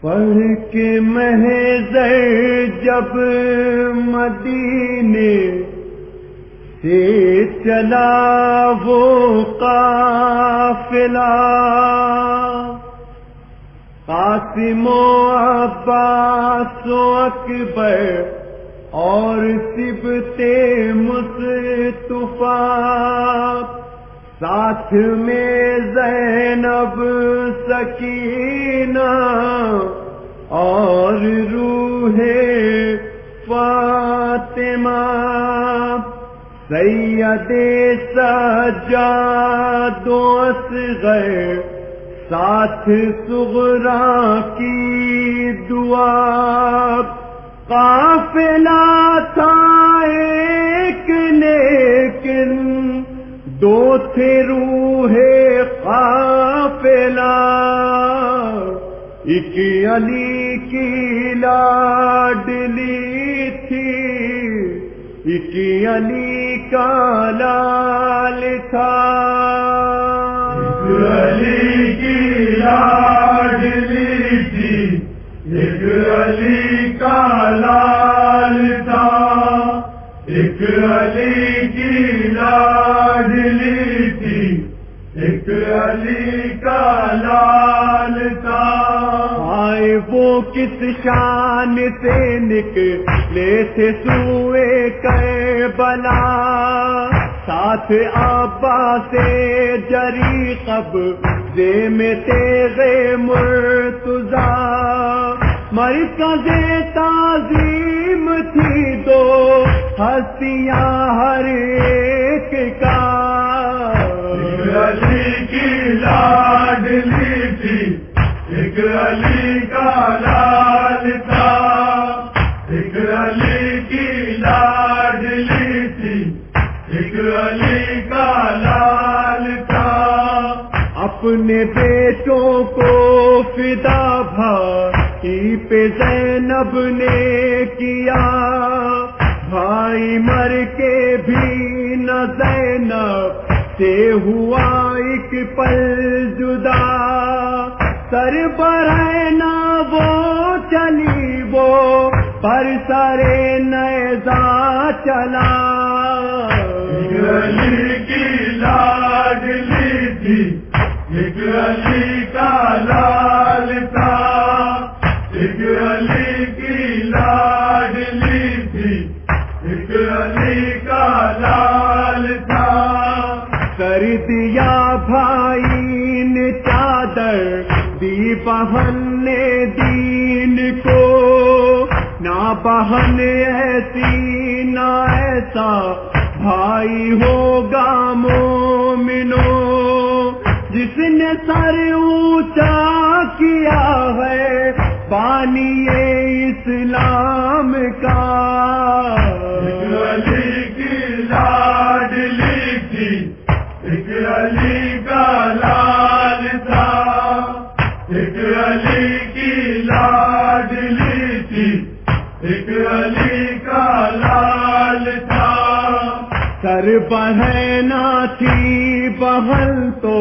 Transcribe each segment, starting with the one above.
پڑھ کے محضر جب مدینے سے چلا وہ قافلہ، قاسم و عباس و اکبر اور صبت مصطفیٰ، ساتھ میں زینب سکینہ اور روح فاطمہ، سید سجاد و اصغر ساتھ صغرا کی دعا، قافلہ تھا ایک لیکن دو تھے روح قافلہ، ایک علی کی لاڈلی تھی، ایک علی کا لال تھا، ایک علی کی لاڈلی تھی، ایک علی کا لال تھا، ایک علی کی لاڈلی تھی، ایک علی کا لال تھا۔ آئے وہ کس شان سے نکلے تھے سوئے کربلا، ساتھ عباس جری قبضے میں تیغ مرتضیٰ، مرکز تعظیم تھی دو ہستیاں ہر ایک کا، ایک علی کی لاڈلی تھی، ایک علی کا لال تھا، ایک علی کی لاڈلی تھی، ایک علی کا لال تھا، اپنے بیٹوں کو فدا بھائی پہ زینب نے کیا، بھائی مر کے بھی نہ زینب سے ہوا ایک پل جدا، سر برہنہ وہ چلی وہ پر سرے نیزہ چلا، ایک علی کی لاڈلی تھی، ایک علی کا لال تھا، ایک علی کی لاڈلی تھی، ایک علی کا لال تھا، کر دیا بھائی نے چادر دی بہن نے دین کو، نہ بہن ایسی نہ ایسا بھائی ہوگا مومنو، جس نے سر اونچا کیا ہے بانی اسلام کا، ایک علی کی لاڈلی تھی، ایک علی کا لال تھا، ایک علی کی لاڈلی تھی، ایک علی کا لال تھا، سر بہنا تھی بہن تو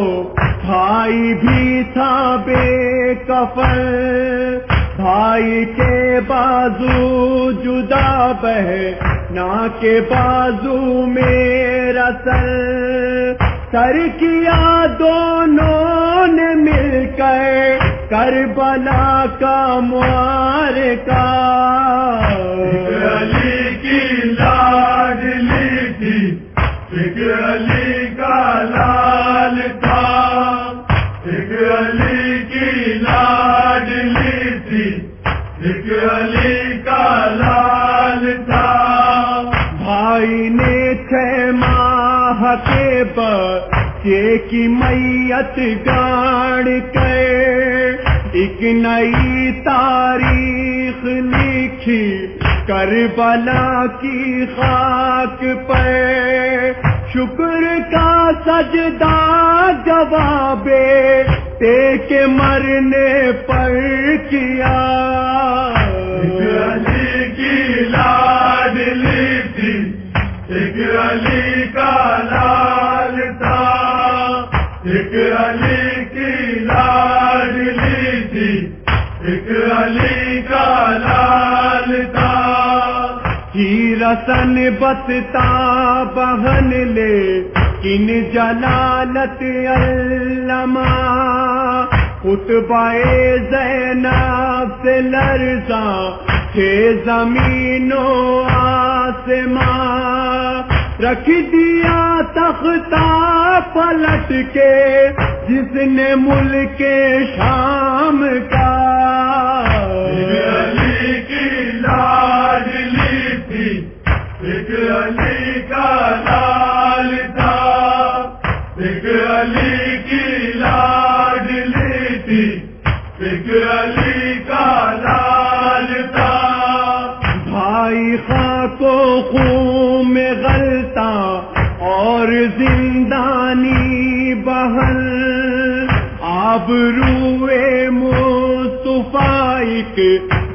بھائی بھی تھا بے کفن، بھائی کے بازو جدا بہنا کے بازو میرا سر کیا دونوں نے مل کر کربلا کا معرکہ، ایک علی کی لاڈلی تھی، ایک علی کا لال تھا، ایک علی کی لاڈلی تھی، ایک علی کا لال تھا، بھائی نے 6 ماہ کے بچے کی میت گاڑ کر ایک نئی تاریخ لکھی کربلا کی خاک پر، شکر کا سجدہ جواب کے مرنے پر کیا، ایک علی کی لاڈلی تھی، ایک علی کا لال تھا، ایک علی کی لاڈلی تھی، ایک ایک علی کا لال تھا، کی رسن بستا بہن لے کن جلالت علما، خطبہ زینب سے لرزاں تھے زمین و آسماں، رکھ دیا تختہ پلٹ کے جس نے ملک شام کا، ایک علی کی لاڈلی تھی، ایک علی کا لال تھا، ایک علی کی لاڈلی تھی، ایک علی کا لال تھا، بھائی خاک و خون میں غلطا اور زندانی بہن، آبروئے مصطفیٰ ایک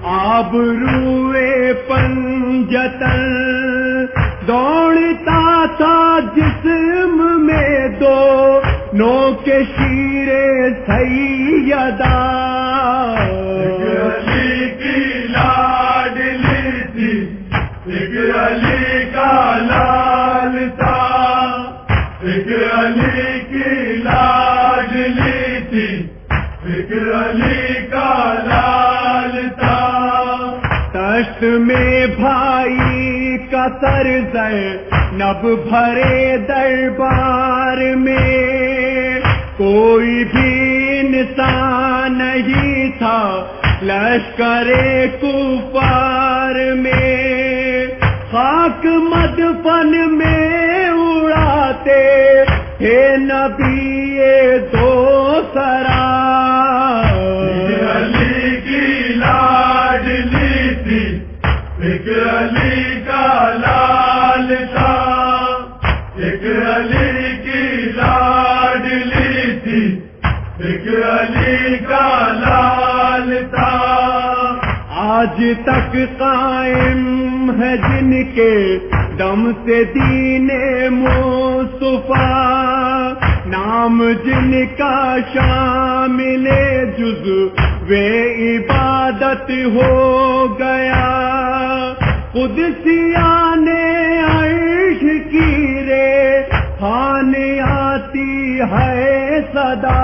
آبروئے پنجتن، دوڑتا تھا جسم میں دو نو کے شیر سیدہ، ایک علی کی لاڈلی تھی، ایک علی کا لال تھا، ایک علی کی لاڈلی تھی، ایک علی کا لال تھا، دشت میں بھائی کا سر زینب بھرے دربار میں، کوئی بھی انسان نہیں تھا لشکر کفار میں، خاک مدفن میں اڑاتے تھے نبی دو سرا، ایک علی کی لاڈلی تھی، ایک علی کا لال تھا، ایک علی کی لاڈلی تھی، ایک علی کا لال تھا، آج تک قائم ہے جن کے دم سے دین مصطفیٰ، نام جن کا شامل جزو عبادت ہو گیا، قدسیان عرش کی رے خان آتی ہے صدا،